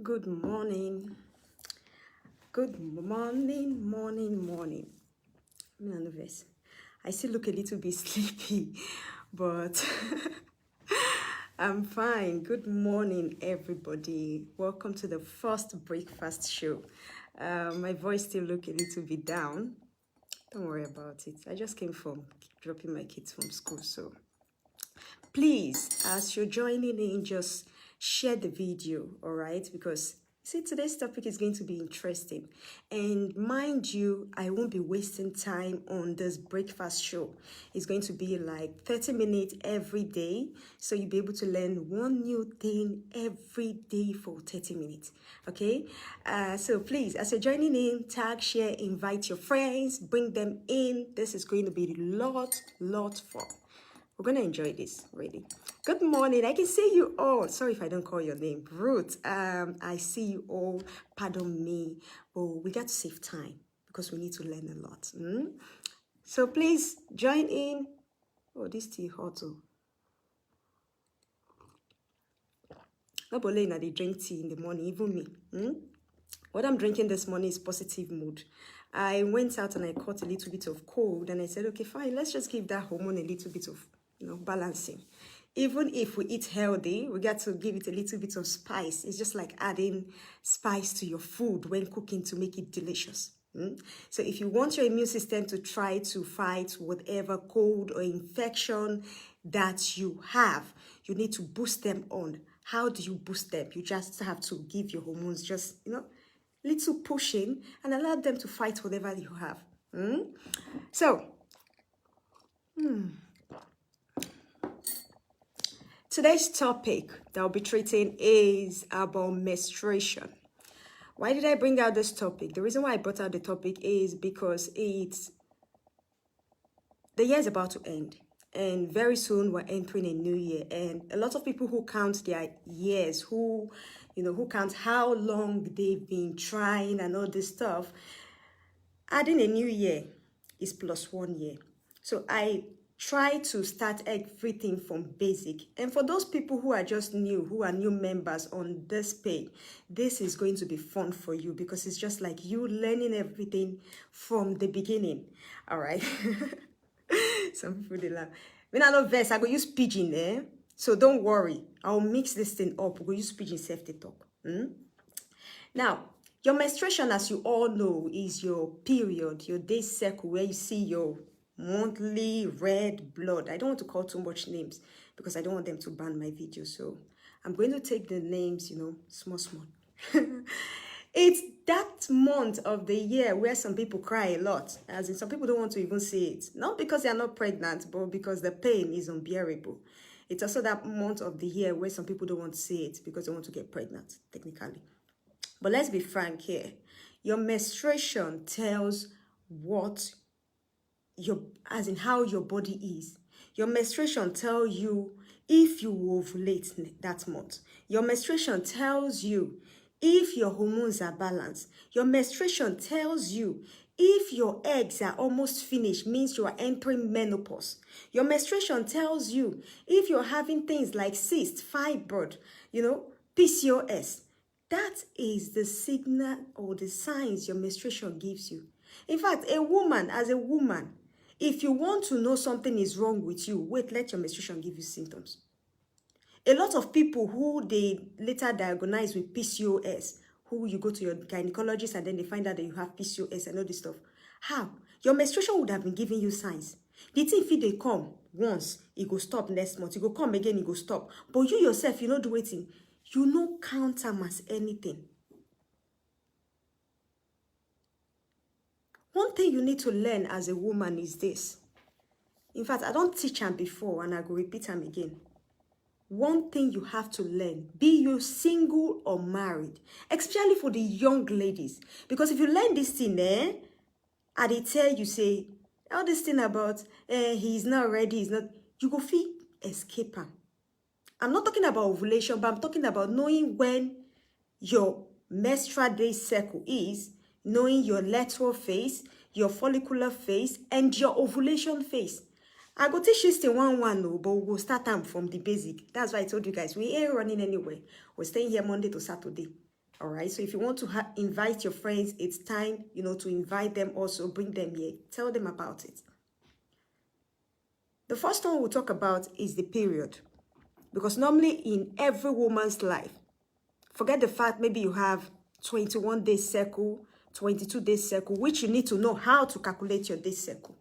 Good morning. Good morning. I'm nervous. I still look a little bit sleepy, but I'm fine. Good morning, everybody. Welcome to the first breakfast show. My voice still look a little bit down. Don't worry about it. I just came from dropping my kids from school, so please, as you're joining in, just share the video, all right? Because see, today's topic is going to be interesting. And mind you, I won't be wasting time on this breakfast show. It's going to be like 30 minutes every day. So you'll be able to learn one new thing every day for 30 minutes. Okay? So please, as you're joining in, tag, share, invite your friends, bring them in. This is going to be lot fun. We're going to enjoy this, really. Good morning. I can see you all. Sorry if I don't call your name. Ruth, I see you all. Pardon me. But we got to save time because we need to learn a lot. So please join in. Oh, this tea hot. Nobody na they drink tea in the morning, even me. What I'm drinking this morning is positive mood. I went out and I caught a little bit of cold and I said, okay, fine, let's just give that hormone a little bit of balancing. Even if we eat healthy, we got to give it a little bit of spice. It's just like adding spice to your food when cooking to make it delicious. So if you want your immune system to try to fight whatever cold or infection that you have, you need to boost them on. How do you boost them? You just have to give your hormones just, little pushing and allow them to fight whatever you have. So, today's topic that I'll be treating is about menstruation. Why did I bring out this topic? The reason why I brought out the topic is because the year is about to end. And very soon we're entering a new year. And a lot of people who count their years, who count how long they've been trying and all this stuff, adding a new year is plus 1 year. So I try to start everything from basic. And for those people who are just new, who are new members on this page, this is going to be fun for you because it's just like you learning everything from the beginning. All right. Some people, they laugh. When I love verse, I go use pidgin there. So don't worry. I'll mix this thing up. We'll use pidgin safety talk. Now, your menstruation, as you all know, is your period, your day cycle, where you see your monthly red blood. I don't want to call too much names because I don't want them to ban my video. So I'm going to take the names, small. It's that month of the year where some people cry a lot, as in some people don't want to even say it. Not because they are not pregnant, but because the pain is unbearable. It's also that month of the year where some people don't want to say it because they want to get pregnant, technically. But let's be frank here. Your menstruation tells how your body is. Your menstruation tells you if you ovulate that month. Your menstruation tells you if your hormones are balanced. Your menstruation tells you if your eggs are almost finished, means you are entering menopause. Your menstruation tells you if you're having things like cyst, fibroid, PCOS. That is the signal or the signs your menstruation gives you. In fact, as a woman, if you want to know something is wrong with you, let your menstruation give you symptoms. A lot of people who they later diagnose with PCOS, who you go to your gynecologist and then they find out that you have PCOS and all this stuff. How? Your menstruation would have been giving you signs. The thing if they come once, it go stop next month. It go come again, it go stop. But you yourself, you know do waiting. You no count them as anything. One thing you need to learn as a woman is this. In fact, I don't teach them before and I go repeat them again. One thing you have to learn, be you single or married, especially for the young ladies. Because if you learn this thing, and they tell you, say, all this thing about, he's not ready, you go feel escape him. I'm not talking about ovulation, but I'm talking about knowing when your menstrual day cycle is, knowing your luteal phase, your follicular phase, and your ovulation phase. I go teach this thing one, but we'll start from the basic. That's why I told you guys, we ain't running anywhere. We're staying here Monday to Saturday. All right. So if you want to invite your friends, it's time, to invite them also, bring them here. Tell them about it. The first one we'll talk about is the period. Because normally in every woman's life, forget the fact maybe you have 21 days cycle, 22 days cycle, which you need to know how to calculate your day cycle.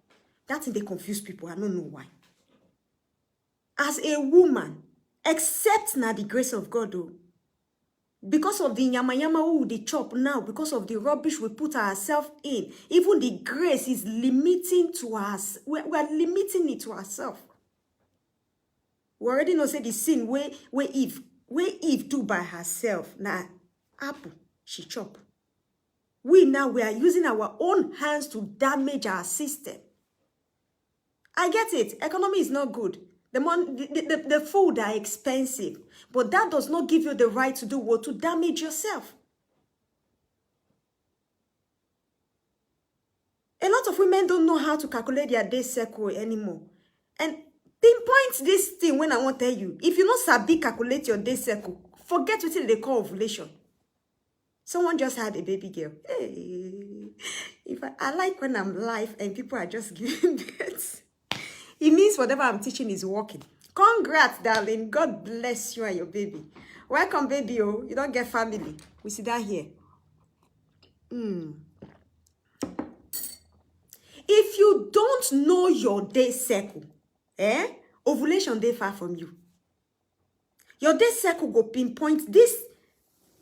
That's they confuse people. I don't know why. As a woman, except now the grace of God, because of the yama we chop now, because of the rubbish we put ourselves in, even the grace is limiting to us. We are limiting it to ourselves. We already know say the sin where Eve do by herself. Now, apple, she chop. We are using our own hands to damage our system. I get it. Economy is not good. The food are expensive. But that does not give you the right to do what? To damage yourself. A lot of women don't know how to calculate their day cycle anymore. And pinpoint this thing when I want to tell you. If you not sabi calculate your day cycle, forget what they call ovulation. Someone just had a baby girl. Hey, I like when I'm live and people are just giving birth. It means whatever I'm teaching is working. Congrats, darling. God bless you and your baby. Welcome, baby. Oh, you don't get family. We sit down here. If you don't know your day cycle, ovulation day far from you. Your day cycle go pinpoint this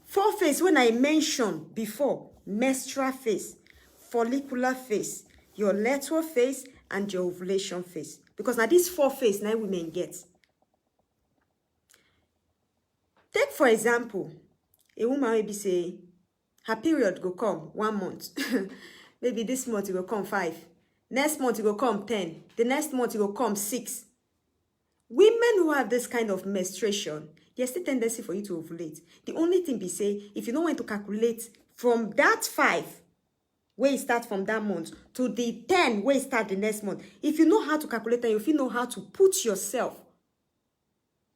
4 phase when I mentioned before: menstrual phase, follicular phase, your luteal phase, and your ovulation phase. Because now these 4 phase now women get. Take for example, a woman maybe say her period go come 1 month. Maybe this month it will come 5. Next month it will come 10. The next month it will come 6. Women who have this kind of menstruation, there's still tendency for you to ovulate. The only thing be say, if you know when to calculate from that 5, where you start from that month, to the 10, where you start the next month, if you know how to calculate and if you know how to put yourself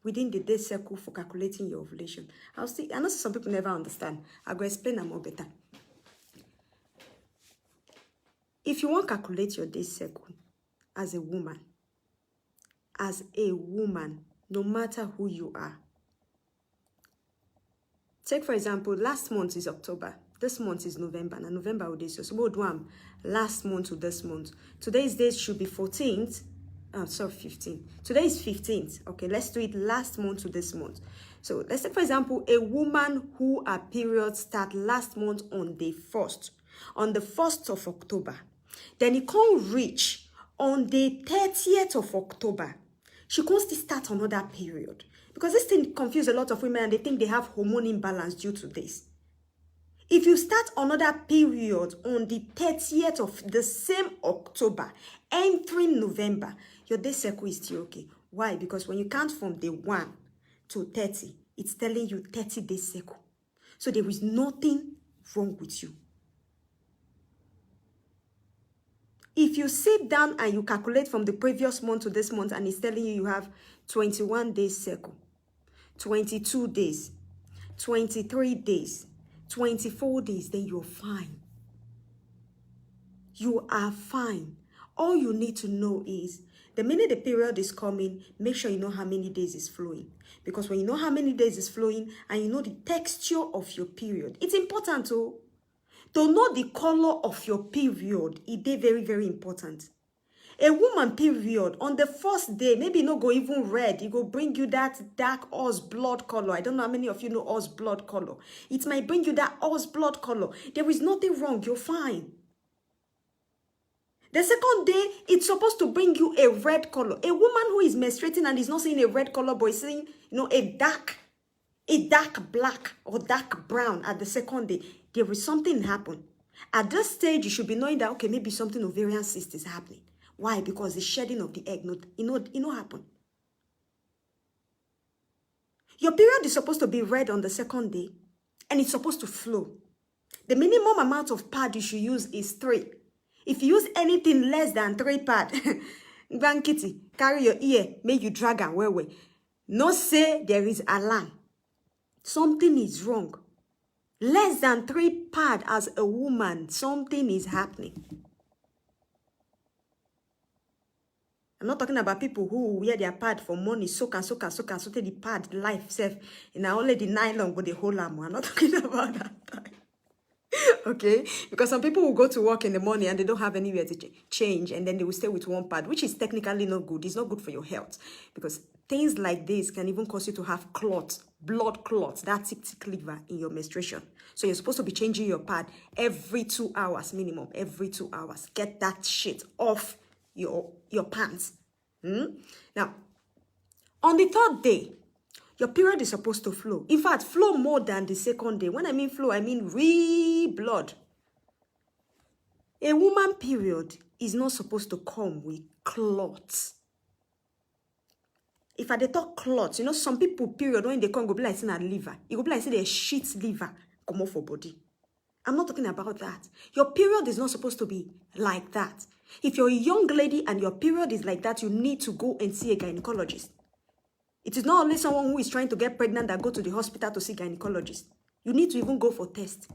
within the day cycle for calculating your ovulation. I know some people never understand. I'll go explain them more better. If you want to calculate your day cycle as a woman, no matter who you are, take for example, last month is October. This month is November. And November will be so we'll do last month to this month. Today's date should be 14th. 15th. Today is 15th. Okay, let's do it last month to this month. So let's take for example a woman who her period start last month on the 1st. On the 1st of October. Then it can't reach on the 30th of October. She can't still start another period. Because this thing confuses a lot of women and they think they have hormone imbalance due to this. If you start another period on the 30th of the same October, entering November, your day cycle is still okay. Why? Because when you count from day 1 to 30, it's telling you 30 days cycle. So there is nothing wrong with you. If you sit down and you calculate from the previous month to this month and it's telling you have 21 days cycle, 22 days, 23 days, 24 days, then you're fine. You are fine. All you need to know is the minute the period is coming, make sure you know how many days is flowing. Because when you know how many days is flowing and you know the texture of your period, it's important to know the color of your period. It is very, very important. A woman period on the first day, maybe not go even red. It will bring you that dark horse blood color. I don't know how many of you know horse blood color. It might bring you that horse blood color. There is nothing wrong. You're fine. The second day, it's supposed to bring you a red color. A woman who is menstruating and is not seeing a red color, but is seeing, a dark black or dark brown at the second day, there is something happen. At this stage, you should be knowing that, okay, maybe something ovarian cyst is happening. Why? Because the shedding of the egg, happen. Your period is supposed to be red on the second day, and it's supposed to flow. The minimum amount of pad you should use is 3. If you use anything less than 3 pad, Kitty, carry your ear, make you drag and way. No say there is alarm. Something is wrong. Less than 3 pad as a woman, something is happening. I'm not talking about people who wear their pad for money, soak and take the pad, life self. And only the nylon with the whole arm. I'm not talking about that. Okay? Because some people will go to work in the morning and they don't have anywhere to change, and then they will stay with one pad, which is technically not good. It's not good for your health. Because things like this can even cause you to have clots, blood clots, that tick liver in your menstruation. So you're supposed to be changing your pad every 2 hours minimum. Every 2 hours. Get that shit off your pants. Now, on the 3rd day, your period is supposed to flow. In fact, flow more than the 2nd day. When I mean flow, I mean real blood. A woman period is not supposed to come with clots. If I dey talk clots, some people period when they come go be like saying a liver. It go be like say they shit liver come off for body. I'm not talking about that. Your period is not supposed to be like that. If you're a young lady and your period is like that, you need to go and see a gynecologist. It is not only someone who is trying to get pregnant that go to the hospital to see a gynecologist. You need to even go for tests.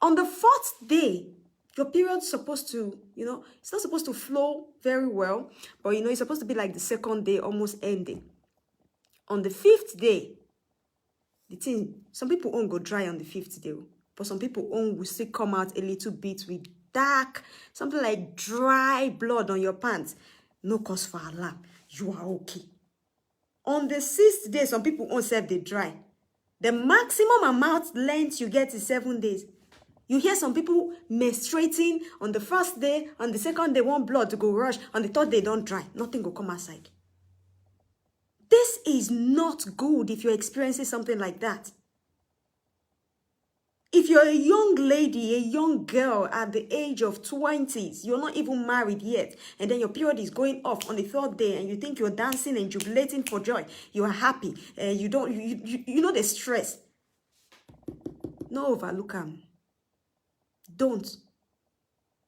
On the 4th day, your period's supposed to, it's not supposed to flow very well, but it's supposed to be like the 2nd day, almost ending. On the 5th day, some people won't go dry on the 5th day, but some people will still come out a little bit with dark, something like dry blood on your pants. No cause for alarm. You are okay. On the 6th day, some people won't serve the dry. The maximum amount length you get is 7 days. You hear some people menstruating on the 1st day, on the 2nd day, want blood to go rush, on the 3rd day, don't dry. Nothing will come outside. This is not good if you're experiencing something like that. If you're a young lady, a young girl at the age of 20s, you're not even married yet, and then your period is going off on the 3rd day, and you think you're dancing and jubilating for joy, you are happy, you know the stress. No overlook them. Don't.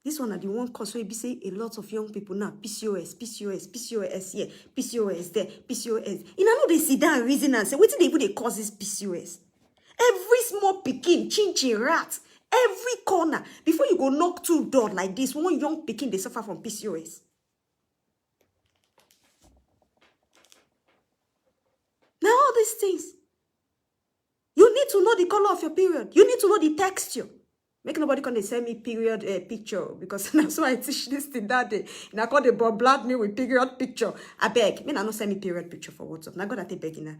This one are the one cause where we say a lot of young people now, PCOS here, PCOS there, PCOS. You know they sit down and reason and say, what did they even cause this PCOS? Every small pikin, chin rat, every corner. Before you go knock 2 doors like this, one young pikin, they suffer from PCOS. Now all these things, you need to know the color of your period. You need to know the texture. Make nobody come and send me period picture, because that's why I teach this thing that day. And I call the blood me with period picture. I beg. Me not send me period picture for WhatsApp. Now God, I take begging.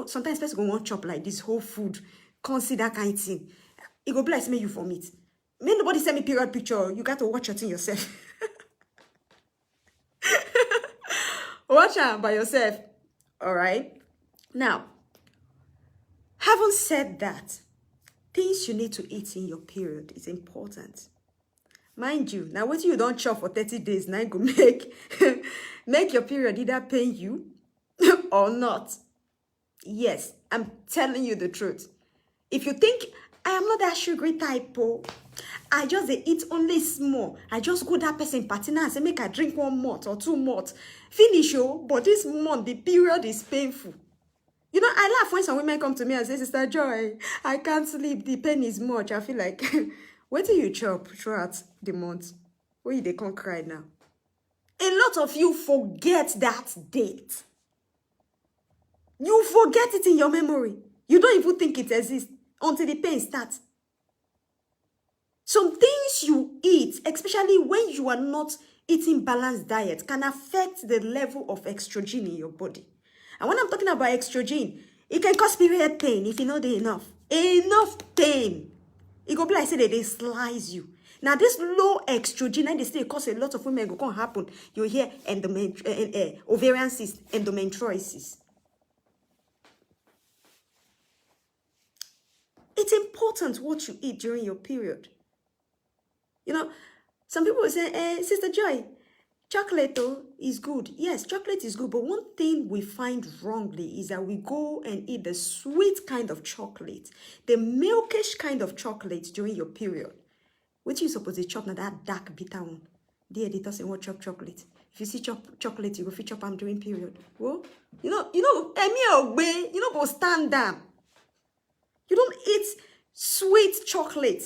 Sometimes person go want chop like this whole food. Consider kind thing. It go bless me you for it. Make nobody send me period picture. You got to watch your thing yourself. Watch out by yourself. All right. Now, having said that, things you need to eat in your period is important. Mind you, now what you don't chop for 30 days, now you go make your period either pain you or not. Yes, I'm telling you the truth. If you think, I am not that sugary type, I just eat only small. I just go that person party now and say, make I drink 1 month or 2 months. Finish, but this month, the period is painful. I laugh when some women come to me and say, Sister Joy, I can't sleep. The pain is much. I feel like, where do you chop throughout the month? Where they can't cry now? A lot of you forget that date. You forget it in your memory. You don't even think it exists until the pain starts. Some things you eat, especially when you are not eating balanced diet, can affect the level of estrogen in your body. And when I'm talking about estrogen, it can cause period pain if you know the enough. Enough pain. It go be like say they slice you. Now this low estrogen, and they say it cause a lot of women go come happen. You hear ovarian cyst, endometriosis. It's important what you eat during your period. Some people will say, Sister Joy, chocolate is good. Yes, chocolate is good. But one thing we find wrongly is that we go and eat the sweet kind of chocolate, the milkish kind of chocolate during your period. What you suppose to chop now that dark bitter one? The editor say, what chop chocolate? If you see chocolate, you go chop am during period. Well, you go stand down. You don't eat sweet chocolate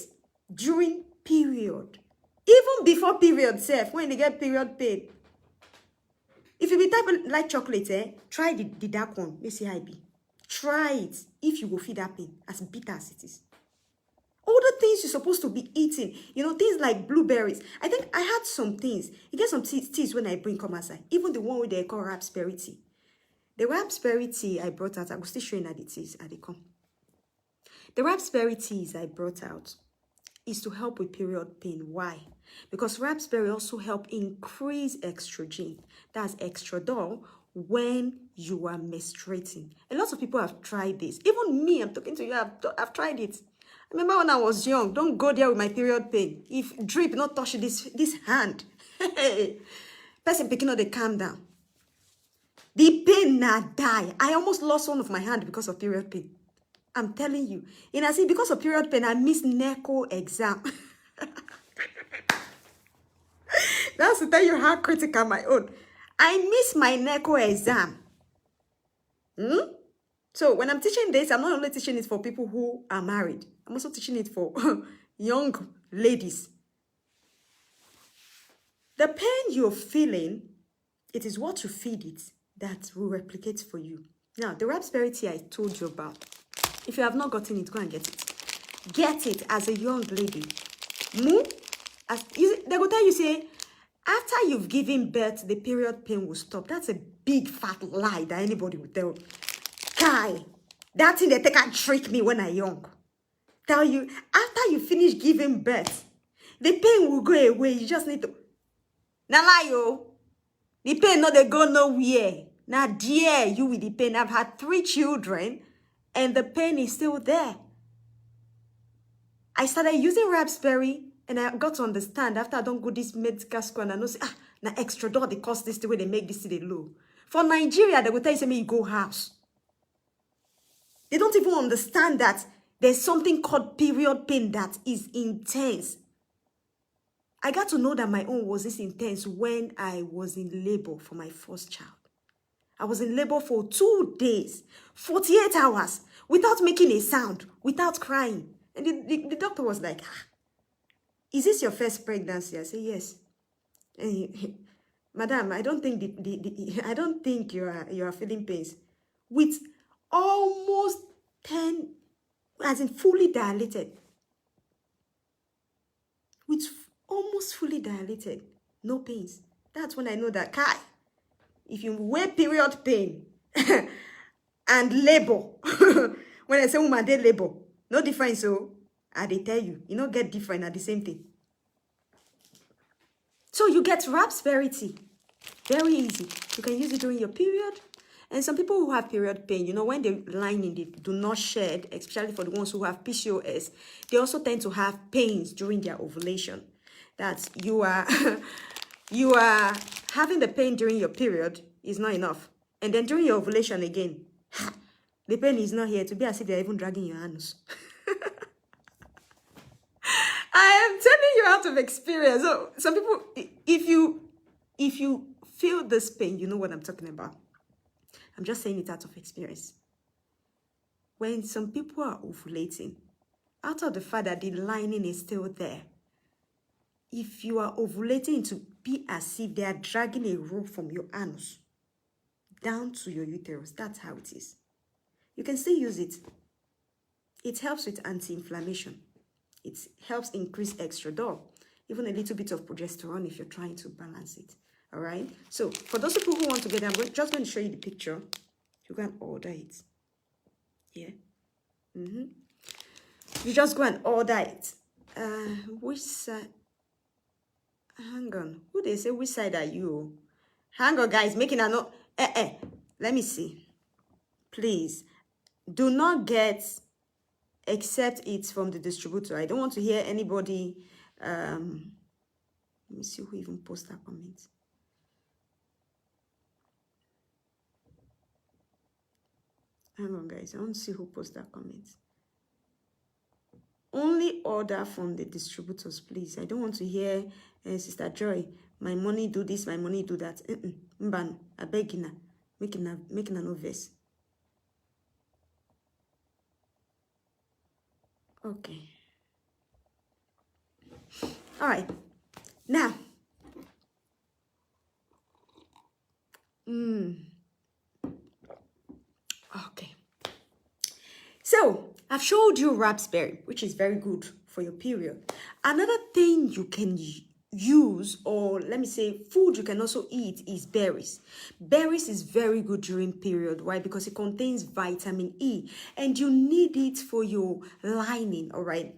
during period. Even before period self, when they get period pain. If you be type of like chocolate, try the dark one. Let's see how it be. Try it if you will feel that pain, as bitter as it is. All the things you're supposed to be eating, things like blueberries. I think I had some things. You get some teas when I bring come outside. Even the one with they call raspberry tea. The raspberry tea I brought out, I will still show you the teas as they come. The raspberry teas I brought out is to help with period pain. Why? Because raspberry also help increase estrogen. That's estradiol when you are menstruating. A lot of people have tried this. Even me, I'm talking to you, I've tried it. I remember when I was young, don't go there with my period pain. If drip not touch this hand, person picking up, they calm down. The pain na die. I almost lost one of my hand because of period pain. I'm telling you. And I see because of period pain, I missed NECO exam. That's to tell you how critical my own. I missed my NECO exam. So when I'm teaching this, I'm not only teaching it for people who are married. I'm also teaching it for young ladies. The pain you're feeling, it is what you feed it that will replicate for you. Now, the raspberry tea I told you about, if you have not gotten it, go and get it. Get it as a young lady. They will tell you, say, after you've given birth, the period pain will stop. That's a big fat lie that anybody will tell. Guy, that thing they take and trick me when I'm young. Tell you, after you finish giving birth, the pain will go away. You just need to. Now lie, yo. The pain not they go nowhere. Now, dear, you with the pain. I've had 3 children, and the pain is still there. I started using raspberry, and I got to understand after I don't go this medical school, and I know say, now extra door they cost this the way they make this the low. For Nigeria, they will tell you, say, me you go house. They don't even understand that there's something called period pain that is intense. I got to know that my own was this intense when I was in labor for my first child. I was in labor for 2 days, 48 hours, without making a sound, without crying. And the doctor was like, is this your first pregnancy? I said, yes. Madam, I don't think I don't think you are feeling pains. With almost 10, as in fully dilated. With almost fully dilated, no pains. That's when I know that, if you weigh period pain and labor, when I say woman, they labor, no difference, so they tell you, get different at the same thing. So you get raspberry tea. Very easy. You can use it during your period. And some people who have period pain, when they're lining, they do not shed, especially for the ones who have PCOS, they also tend to have pains during their ovulation. That you are having the pain during your period is not enough. And then during your ovulation again, the pain is not here to be as if they're even dragging your anus. I am telling you out of experience. So some people, if you feel this pain, you know what I'm talking about. I'm just saying it out of experience. When some people are ovulating, out of the fact that the lining is still there, if you are ovulating to be as if they are dragging a rope from your anus down to your uterus, that's how it is. You can still use it. It helps with anti-inflammation. It helps increase estradiol, even a little bit of progesterone if you're trying to balance it. All right. So for those people who want to get it, just going to show you the picture. You can order it. Yeah. You just go and order it. Which side? Hang on. Who they say which side are you? Hang on, guys. Making a note. Let me see. Please do not get except it's from the distributor. I don't want to hear anybody. Let me see who even post that comment. Hang on, guys. I want to see who post that comment. Only order from the distributors, please. I don't want to hear Sister Joy, my money do this, my money do that. Mbano, I beg you, making a no verse. Okay. All right. Now, okay. So, I've showed you raspberry, which is very good for your period. Another thing you can use, or let me say food you can also eat, is berries. Berries is very good during period. Why? Because it contains vitamin E and you need it for your lining. All right.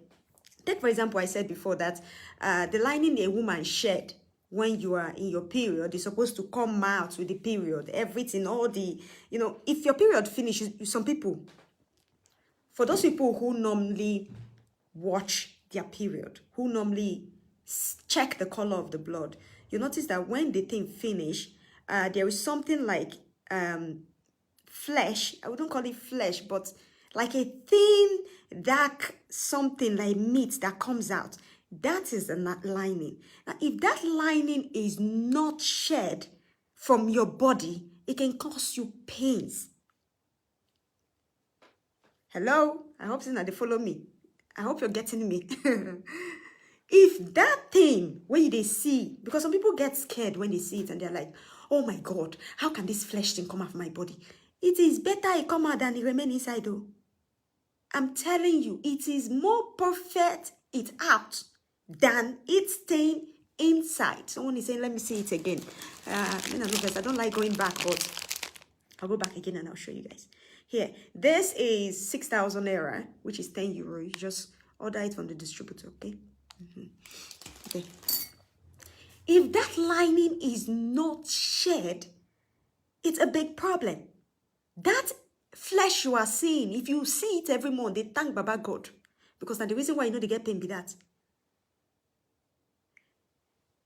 Take, for example, I said before that the lining a woman shed when you are in your period is supposed to come out with the period. Everything, all the, if your period finishes, some people, for those people who normally watch their period, who normally check the color of the blood, you notice that when the thing finish, there is something like flesh. I wouldn't call it flesh, but like a thin, dark something like meat that comes out. That is the lining. Now, if that lining is not shed from your body, it can cause you pains. Hello? I hope so that they follow me. I hope you're getting me. If that thing, when they see, because some people get scared when they see it and they're like, oh my God, how can this flesh thing come out of my body? It is better it come out than it remain inside though. I'm telling you, it is more perfect it out than it staying inside. Someone is saying, let me see it again. I don't like going back, but I'll go back again and I'll show you guys. Here, this is 6,000 naira, which is 10 euro. You just order it from the distributor, okay? Okay. If that lining is not shed, it's a big problem. That flesh you are seeing, if you see it every month, they thank Baba God. Because now the reason why they get pain be that.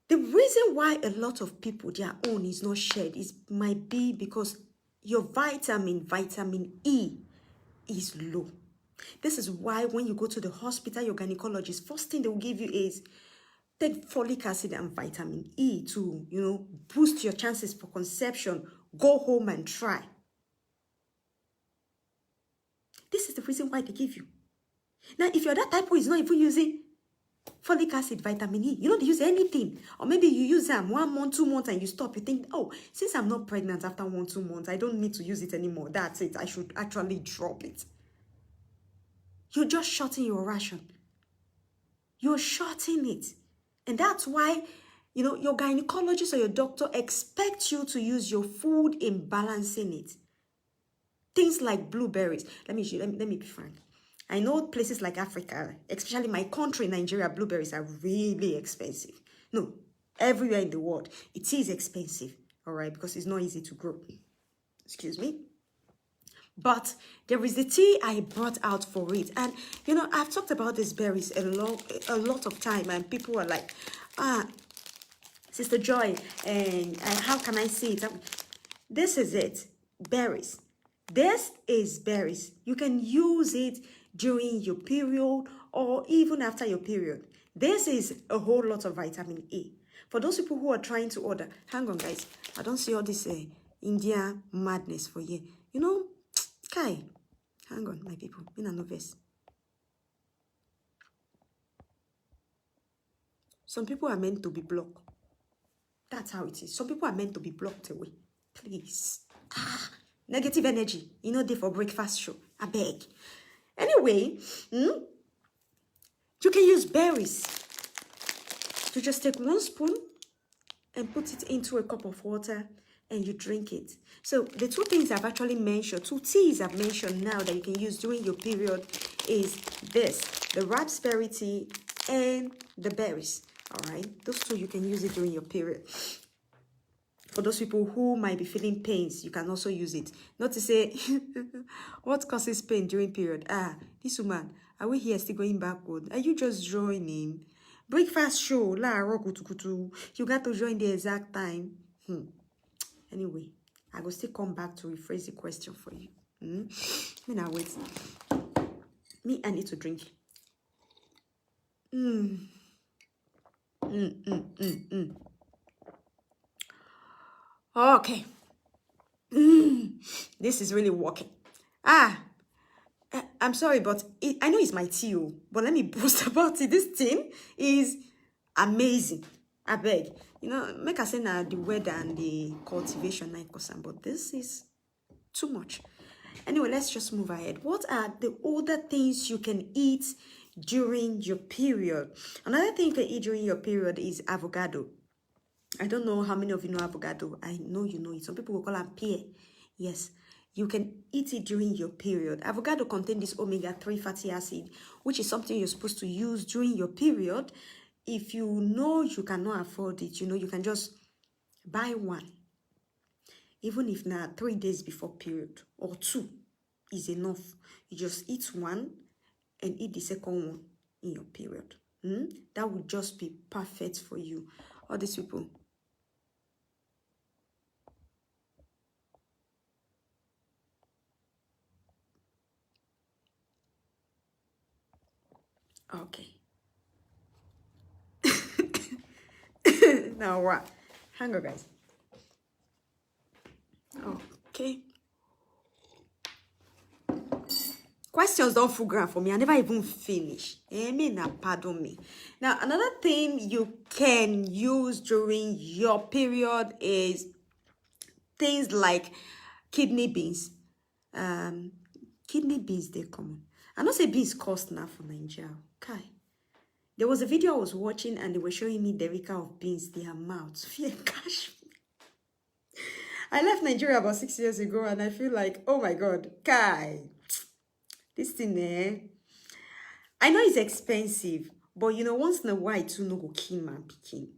The reason why a lot of people, their own is not shed, might be because your vitamin E, is low. This is why when you go to the hospital, your gynecologist, first thing they will give you is take folic acid and vitamin E to, boost your chances for conception. Go home and try. This is the reason why they give you. Now, if you're that type who is not even using folic acid, vitamin E, you don't use anything. Or maybe you use them 1 month, 2 months, and you stop. You think, oh, since I'm not pregnant after 1, 2 months, I don't need to use it anymore. That's it. I should actually drop it. You're just shorting your ration. You're shorting it. And that's why, your gynecologist or your doctor expects you to use your food in balancing it. Things like blueberries. Let me be frank. I know places like Africa, especially my country, Nigeria, blueberries are really expensive. No, everywhere in the world, it is expensive, all right, because it's not easy to grow. Excuse me. But there is the tea I brought out for it. And, I've talked about these berries a lot of time. And people are like, Sister Joy, and how can I see it? This is it. Berries. This is berries. You can use it during your period or even after your period. This is a whole lot of vitamin E. For those people who are trying to order, hang on, guys. I don't see all this India madness for you. Kai, hang on, my people. In a novice. Some people are meant to be blocked. That's how it is. Some people are meant to be blocked away. Please. Negative energy. Day for breakfast show. I beg. Anyway, you can use berries. You just take 1 spoon and put it into a cup of water and you drink it. So the 2 things I've actually mentioned, 2 teas I've mentioned now that you can use during your period is this, the raspberry tea and the berries. All right, those 2 you can use it during your period. For those people who might be feeling pains, you can also use it. Not to say, what causes pain during period? This woman, are we here still going backward? Are you just joining? Breakfast show, la kutu. You got to join the exact time. Anyway, I will still come back to rephrase the question for you. Me now wait. Me, I need to drink. Okay. This is really working. I'm sorry, but I know it's my tea, but let me boast about it. This thing is amazing. I beg. Make I say now the weather and the cultivation, but this is too much. Anyway, let's just move ahead. What are the other things you can eat during your period? Another thing you can eat during your period is avocado. I don't know how many of you know avocado. I know you know it. Some people will call it pear. Yes, you can eat it during your period. Avocado contains this omega-3 fatty acid, which is something you're supposed to use during your period. If you know you cannot afford it, you can just buy one. Even if now 3 days before period or 2 is enough. You just eat one and eat the second one in your period. That would just be perfect for you. All these people. Okay. Now what? Hang on, guys. Okay. Questions don't full ground for me. I never even finish. Pardon me. Now, another thing you can use during your period is things like kidney beans. Kidney beans, they common. I know say beans cost now for Nigeria. Okay. There was a video I was watching and they were showing me the rica of beans, their mouths. Fear cash. I left Nigeria about 6 years ago and I feel like, oh my God, Kai. This thing, I know it's expensive, but once in a while, it's no go kill man picking.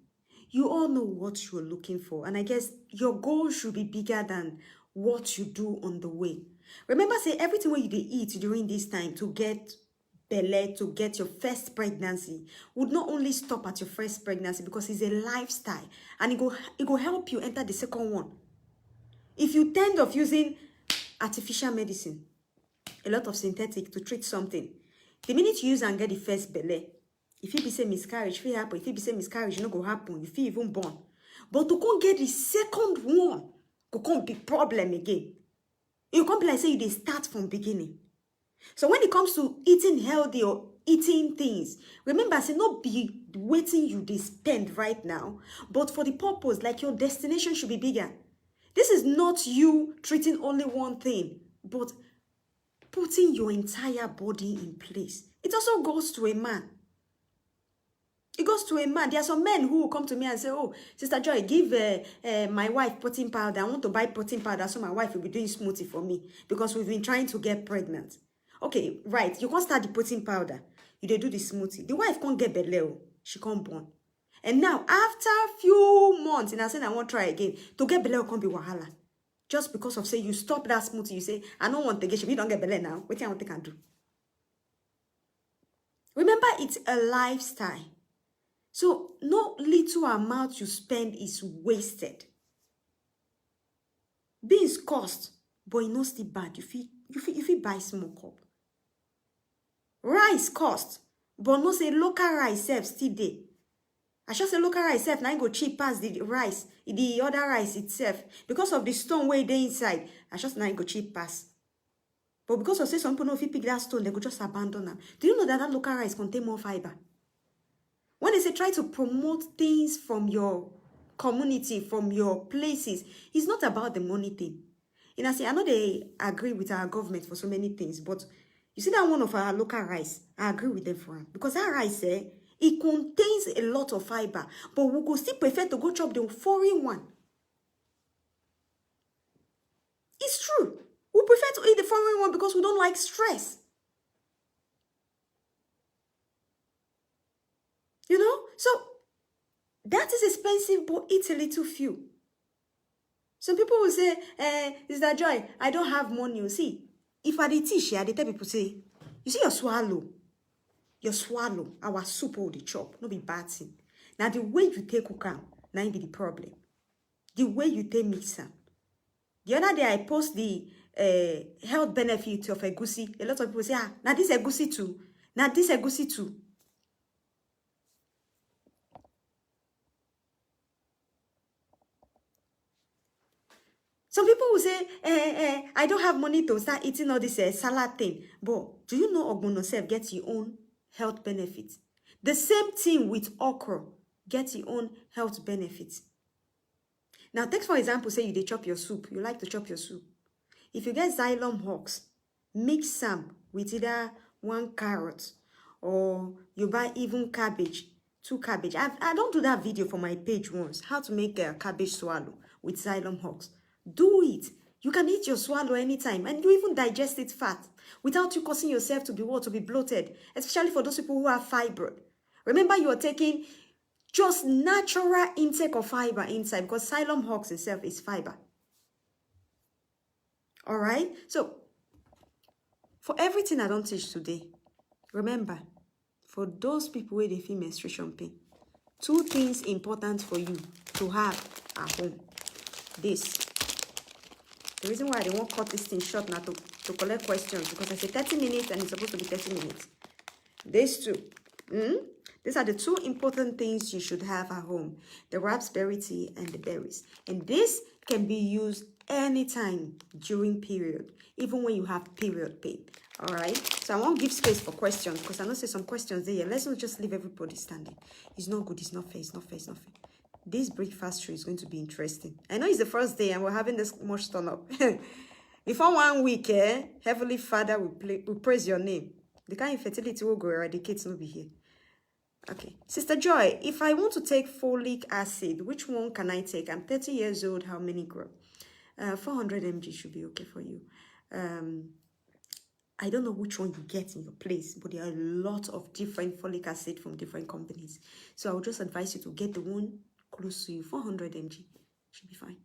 You all know what you're looking for. And I guess your goal should be bigger than what you do on the way. Remember, say everything what you eat during this time to get belly, to get your first pregnancy, would not only stop at your first pregnancy because it's a lifestyle. And it go help you enter the second one. If you tend of using artificial medicine, a lot of synthetic to treat something, the minute you use and get the first belly, if you be say miscarriage, if it happen, if you be say miscarriage, no go happen, if you even born. But to come get the second one, go come be problem again. You come be like say they start from beginning. So when it comes to eating healthy or eating things, remember, say not be waiting you they spend right now, but for the purpose, like your destination should be bigger. This is not you treating only one thing, but putting your entire body in place. It also goes to a man. It goes to a man. There are some men who will come to me and say, oh, Sister Joy, give my wife protein powder. I want to buy protein powder so my wife will be doing smoothie for me because we've been trying to get pregnant. Okay, right. You can't start the protein powder. You do the smoothie. The wife can't get beleo. She can't born. And now, after a few months, and I said I won't try again, to get beleo can't be wahala. Just because of say you stop that smoothie, you say, I don't want to get you don't get belly now. What do you want to can do? Remember, it's a lifestyle. So no little amount you spend is wasted. Beans cost, but it no still bad. You buy small cup. Rice cost, but no say local rice self still dey. I just say local rice self, now go cheap past the rice, the other rice itself. Because of the stone way they inside, I just now go cheap pass. But because of say some people know if you pick that stone, they go just abandon them. Do you know that local rice contain more fiber? When they say try to promote things from your community, from your places, it's not about the money thing. And I know they agree with our government for so many things, but you see that one of our local rice, I agree with them for it. Because that rice, it contains a lot of fiber, but we go still prefer to go chop the foreign one. It's true. We prefer to eat the foreign one because we don't like stress. So that is expensive, but it's a little few. Some people will say, is that Joy? I don't have money. You see, if I did teach, I did tell people say, you see your swallow, our soup or the chop, no be bad thing. Now the way you take cook am, now be the problem. The way you take mix am. The other day I post the health benefit of egusi. A lot of people say, now this egusi too. Now this egusi too. Some people will say, I don't have money to start eating all this salad thing. But do you know ogbono self gets your own health benefits? The same thing with okra gets your own health benefits. Now, take for example, say you dey chop your soup. You like to chop your soup. If you get xylem hawks, mix some with either 1 carrot or you buy even cabbage, 2 cabbage. I don't do that video for my page once. How to make a cabbage swallow with xylem hawks. Do it. You can eat your swallow anytime and you even digest it fat without you causing yourself to be what? To be bloated, especially for those people who have fibroid. Remember, you are taking just natural intake of fiber inside because xylem hawks itself is fiber. All right? So, for everything I don't teach today, remember, for those people where they feel menstruation pain, 2 things important for you to have at home. This. The reason why I don't want to cut this thing short now to collect questions, because I say 30 minutes and it's supposed to be 30 minutes. These 2. These are the 2 important things you should have at home. The raspberry tea and the berries. And this can be used anytime during period, even when you have period pain. All right? So I won't give space for questions because I know say some questions there. Let's not just leave everybody standing. It's not good. It's not fair. It's not fair. It's not fair. This breakfast show is going to be interesting. I know it's the first day and we're having this much turn up. Before 1 week, Heavenly Father, we praise your name. The kind of infertility will go eradicate will be here. Okay. Sister Joy, if I want to take folic acid, which one can I take? I'm 30 years old. How many gram? 400 mg should be okay for you. I don't know which one you get in your place, but there are a lot of different folic acid from different companies. So I would just advise you to get the one close to you. 400 mg should be fine.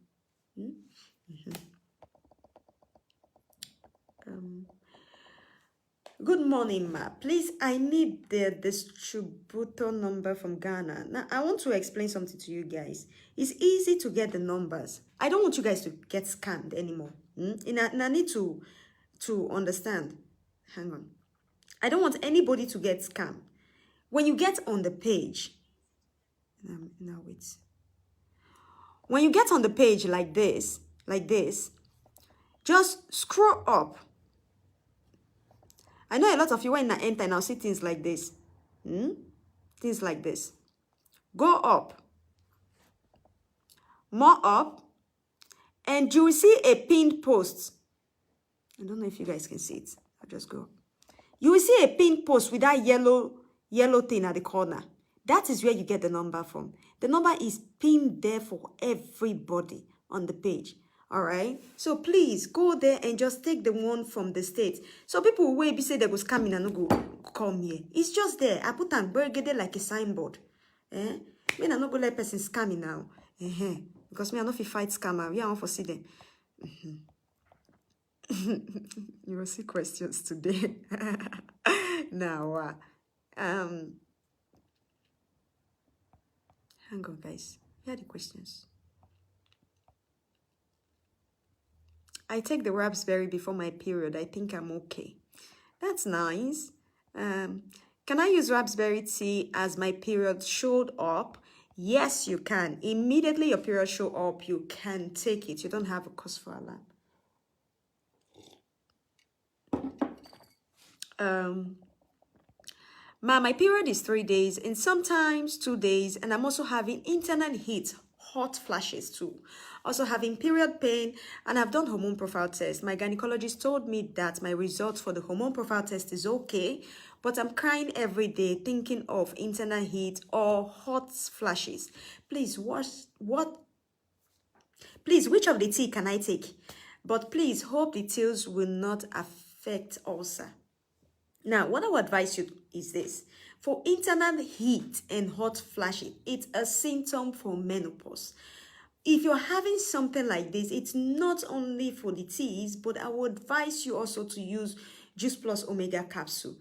Good morning, ma. Please, I need the distributor number from Ghana. Now, I want to explain something to you guys. It's easy to get the numbers. I don't want you guys to get scammed anymore. And I need to understand. Hang on. I don't want anybody to get scammed. When you get on the page, now wait. When you get on the page like this, just scroll up. I know a lot of you when I enter and I'll see things like this. Things like this. Go up. More up. And you will see a pinned post. I don't know if you guys can see it. I'll just go up. You will see a pinned post with that yellow thing at the corner. That is where you get the number from. The number is pinned there for everybody on the page. All right. So please go there and just take the one from the States. So people will be say they go scamming and no go come here. It's just there. I put on burger like a signboard. Me I no go let person scamming now. Because me I no fit fight scammer. We are on for see them. You will see questions today. Now, hang on, guys. Here are the questions. I take the raspberry before my period. I think I'm okay. That's nice. Can I use raspberry tea as my period showed up? Yes, you can. Immediately your period show up, you can take it. You don't have a cause for alarm. My period is 3 days and sometimes 2 days, and I'm also having internal heat, hot flashes too. Also having period pain, and I've done hormone profile test. My gynecologist told me that my results for the hormone profile test is okay, but I'm crying every day thinking of internal heat or hot flashes. Please, which of the tea can I take? But please hope the teas will not affect ulcer. Now, what I would advise you is this. For internal heat and hot flashes, it's a symptom for menopause. If you're having something like this, it's not only for the teas, but I would advise you also to use Juice Plus Omega capsule.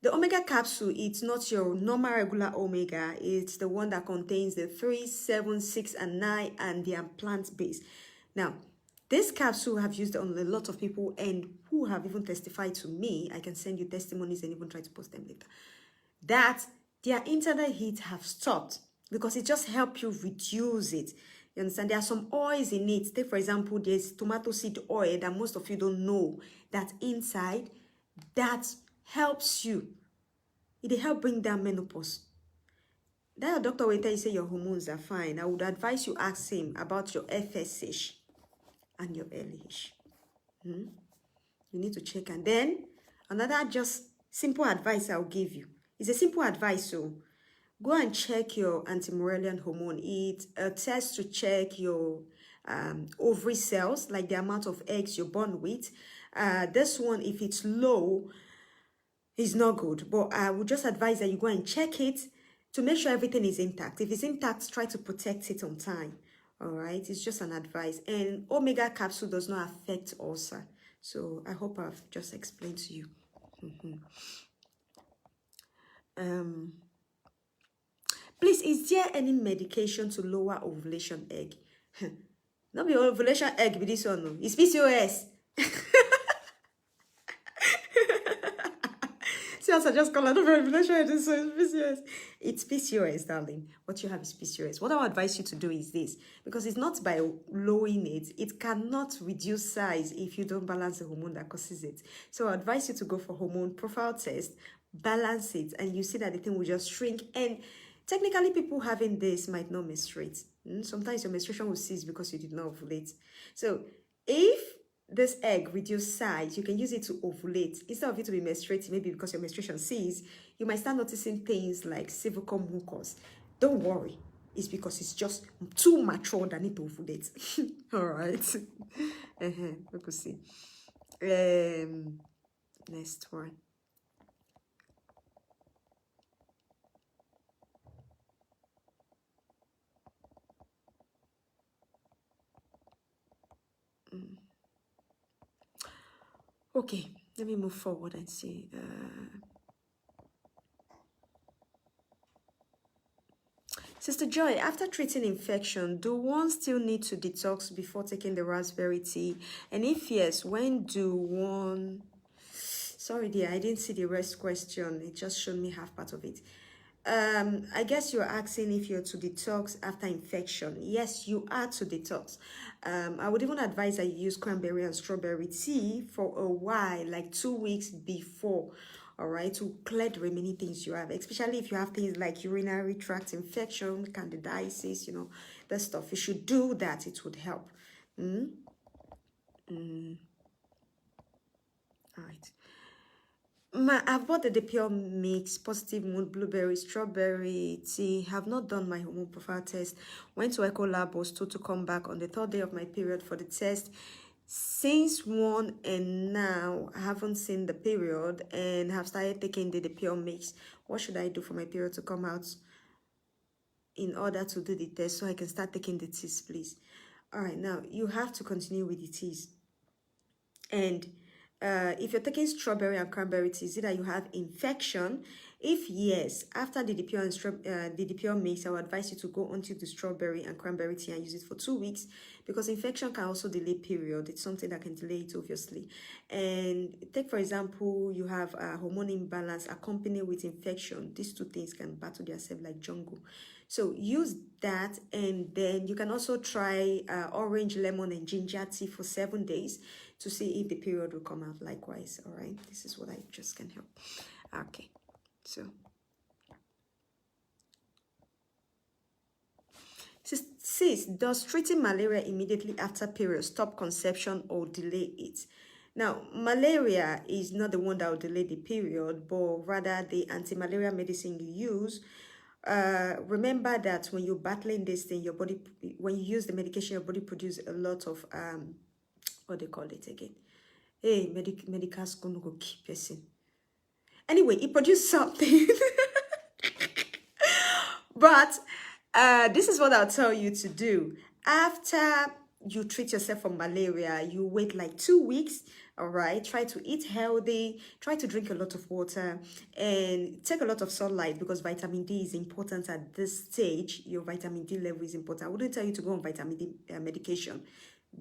The Omega capsule, it's not your normal regular Omega. It's the one that contains the 3, 7, 6, and 9, and they are plant-based. Now, this capsule I've used on a lot of people and who have even testified to me. I can send you testimonies and even try to post them later. That their internal heat have stopped because it just helps you reduce it. You understand? There are some oils in it. Take, for example, there's tomato seed oil that most of you don't know that inside that helps you. It help bring down menopause. That doctor will tell you say your hormones are fine. I would advise you ask him about your FSH and your LH. You need to check. And then another just simple advice I'll give you. It's a simple advice, so go and check your anti-Morellian hormone. It's a test to check your ovary cells, like the amount of eggs you're born with. This one, if it's low, is not good. But I would just advise that you go and check it to make sure everything is intact. If it's intact, try to protect it on time. All right, it's just an advice. And omega capsule does not affect ulcer. So I hope I've just explained to you. Please, is there any medication to lower ovulation egg? Not be ovulation egg, but this one, no. It's PCOS. See, I just call it ovulation egg. This one is PCOS. It's PCOS, darling. What you have is PCOS. What I would advise you to do is this, because it's not by lowering it. It cannot reduce size if you don't balance the hormone that causes it. So I advise you to go for hormone profile test, balance it, and you see that the thing will just shrink. And technically, people having this might not menstruate. Sometimes your menstruation will cease because you did not ovulate. So if this egg reduce size, you can use it to ovulate. Instead of it to be menstruating, maybe because your menstruation cease, you might start noticing things like cervical mucus. Don't worry. It's because it's just too mature than it to ovulate. All right. We could see. Next one. Okay, let me move forward and see. Sister Joy, after treating infection, do one still need to detox before taking the raspberry tea? And if yes, when do one... Sorry dear, I didn't see the rest question. It just showed me half part of it. I guess you're asking if you're to detox after infection. Yes, you are to detox. I would even advise that you use cranberry and strawberry tea for a while, like 2 weeks before, all right, to clear the remaining things you have, especially if you have things like urinary tract infection, candidiasis, you know, that stuff. You should do that. It would help. All right. I've bought the pure mix, positive mood, blueberry, strawberry tea. Have not done my hormone profile test. Went to Echo Lab, was told to come back on the 3rd day of my period for the test. Since one and now, I haven't seen the period and have started taking the pure mix. What should I do for my period to come out in order to do the test so I can start taking the teas, please? All right, now you have to continue with the teas. And if you're taking strawberry and cranberry tea, is it that you have infection? If yes, after the DPR mix, I would advise you to go onto the strawberry and cranberry tea and use it for 2 weeks, because infection can also delay period. It's something that can delay it, obviously. And take, for example, you have a hormone imbalance accompanied with infection. These two things can battle themselves like jungle. So use that, and then you can also try orange, lemon, and ginger tea for 7 days to see if the period will come out likewise. All right, this is what I just can help. Okay, so sis, does treating malaria immediately after period stop conception or delay it? Now, malaria is not the one that will delay the period, but rather the anti-malaria medicine you use. Remember that when you're battling this thing, your body, when you use the medication, your body produces a lot of what they call it again? Hey, medical school no go keep person. Anyway, it produced something. But this is what I'll tell you to do. After you treat yourself for malaria, you wait like 2 weeks. All right, try to eat healthy, try to drink a lot of water, and take a lot of sunlight, because vitamin D is important at this stage. Your vitamin D level is important. I wouldn't tell you to go on vitamin D medication,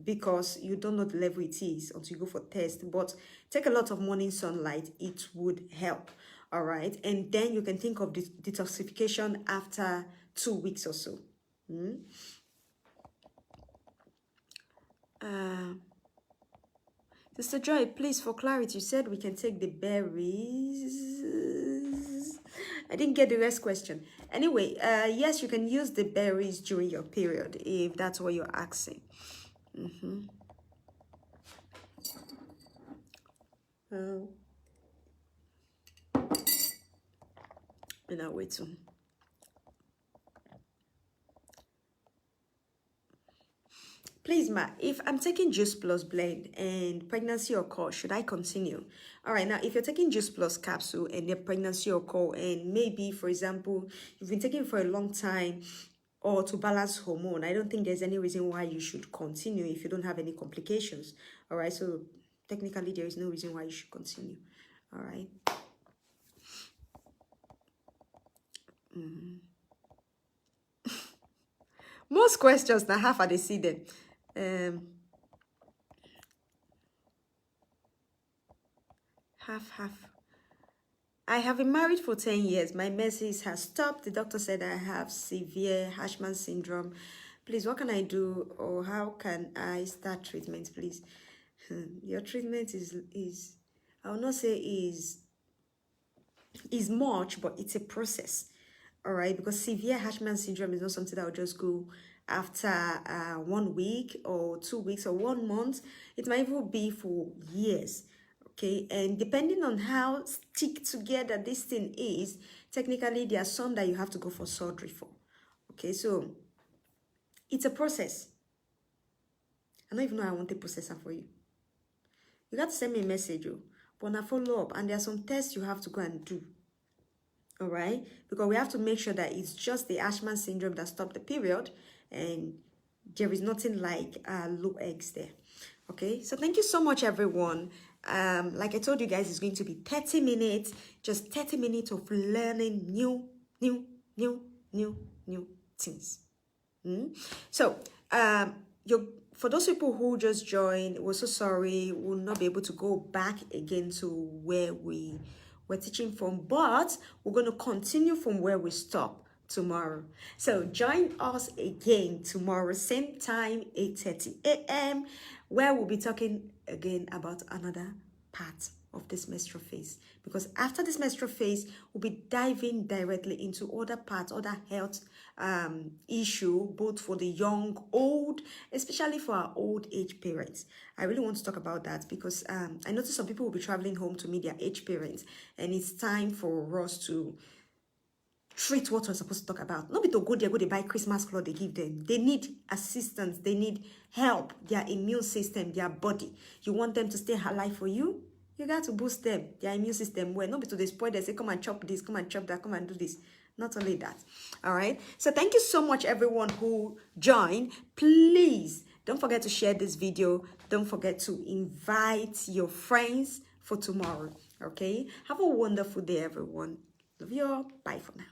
because you don't know the level it is until you go for test. But take a lot of morning sunlight, it would help. All right, and then you can think of detoxification after 2 weeks or so. Sister Joy, please, for clarity, you said we can take the berries. I didn't get the rest question. Anyway, yes, you can use the berries during your period if that's what you're asking. And I'll wait soon. Please, ma, if I'm taking Juice Plus blend and pregnancy occur, should I continue? All right, now, if you're taking Juice Plus capsule and the pregnancy occur, and maybe, for example, you've been taking for a long time or to balance hormone, I don't think there's any reason why you should continue if you don't have any complications. All right, so technically, there is no reason why you should continue. All right. Most questions now half are they see them. Half. I have been married for 10 years. My menses has stopped. The doctor said I have severe Hashman syndrome. Please, what can I do, or how can I start treatment, please? Your treatment is I will not say is much, but it's a process. All right, because severe Hashman syndrome is not something that will just go after 1 week or 2 weeks or 1 month. It might even be for years. Okay, and depending on how stick together this thing is, technically there are some that you have to go for surgery for. Okay, so it's a process. I don't even know how I want to process that for you. You got to send me a message, but I follow up, and there are some tests you have to go and do. All right, because we have to make sure that it's just the Ashman syndrome that stopped the period, and there is nothing like low eggs there. Okay, so thank you so much, everyone. Like I told you guys, it's going to be 30 minutes, just 30 minutes of learning new things. So for those people who just joined, we're so sorry, we'll not be able to go back again to where we're teaching from, but we're going to continue from where we stop tomorrow. So join us again tomorrow, same time, 8:30 a.m., where we'll be talking again about another part of this menstrual phase. Because after this menstrual phase, we'll be diving directly into other parts, other health issue, both for the young, old, especially for our old age parents. I really want to talk about that because I noticed some people will be traveling home to meet their age parents, and it's time for us to treat what we're supposed to talk about. Not be to go there, go they buy Christmas clothes they give them. They need assistance. They need help. Their immune system, their body. You want them to stay alive for you? You got to boost them, their immune system. Well, not be to the spoil. They say, come and chop this, come and chop that, come and do this. Not only that. All right. So thank you so much, everyone who joined. Please don't forget to share this video. Don't forget to invite your friends for tomorrow. Okay. Have a wonderful day, everyone. Love you all. Bye for now.